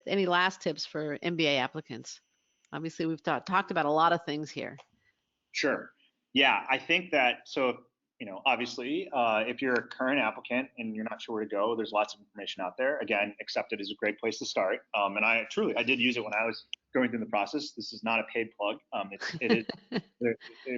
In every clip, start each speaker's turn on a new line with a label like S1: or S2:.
S1: Any last tips for MBA applicants? Obviously, we've talked about a lot of things here.
S2: Sure. Yeah, I think that so obviously, if you're a current applicant and you're not sure where to go, there's lots of information out there. Again, Accepted is a great place to start. And I did use it when I was going through the process. This is not a paid plug. It is,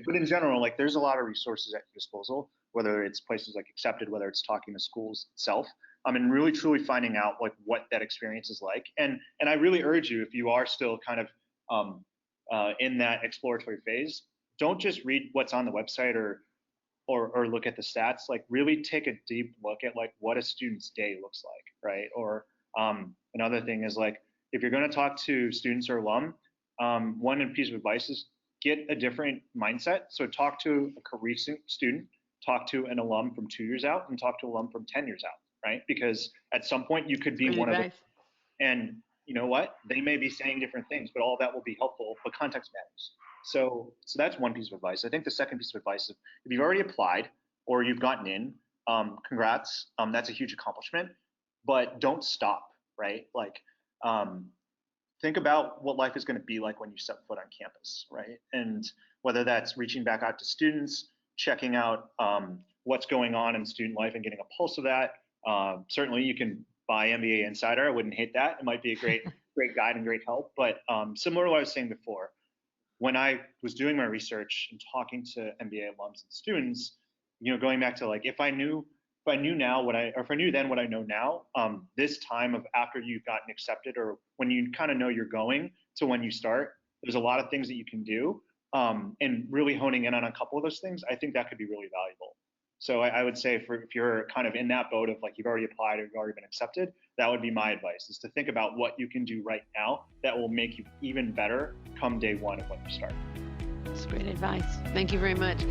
S2: but in general, like there's a lot of resources at your disposal, whether it's places like Accepted, whether it's talking to schools itself. And really truly finding out like what that experience is like. And I really urge you, if you are still kind of in that exploratory phase, don't just read what's on the website or look at the stats. Like really take a deep look at like what a student's day looks like, right? Or another thing is like if you're going to talk to students or alum, one piece of advice is get a different mindset. So talk to a recent student, talk to an alum from 2 years out, and talk to an alum from 10 years out, right? Because at some point you could be one of them, and you know what? They may be saying different things, but all that will be helpful. But context matters. So that's one piece of advice. I think the second piece of advice is if you've already applied or you've gotten in, congrats. That's a huge accomplishment, but don't stop, right? Like, think about what life is going to be like when you step foot on campus, right? And whether that's reaching back out to students, checking out what's going on in student life and getting a pulse of that. Certainly you can buy MBA Insider. I wouldn't hate that. It might be a great guide and great help. But similar to what I was saying before, when I was doing my research and talking to MBA alums and students, going back to like if I knew now if I knew then what I know now, this time of after you've gotten accepted or when you kind of know you're going to when you start, there's a lot of things that you can do, and really honing in on a couple of those things, I think that could be really valuable. So I would say if you're kind of in that boat of like you've already applied or you've already been accepted, that would be my advice, is to think about what you can do right now that will make you even better come day one of when you start.
S1: That's great advice. Thank you very much.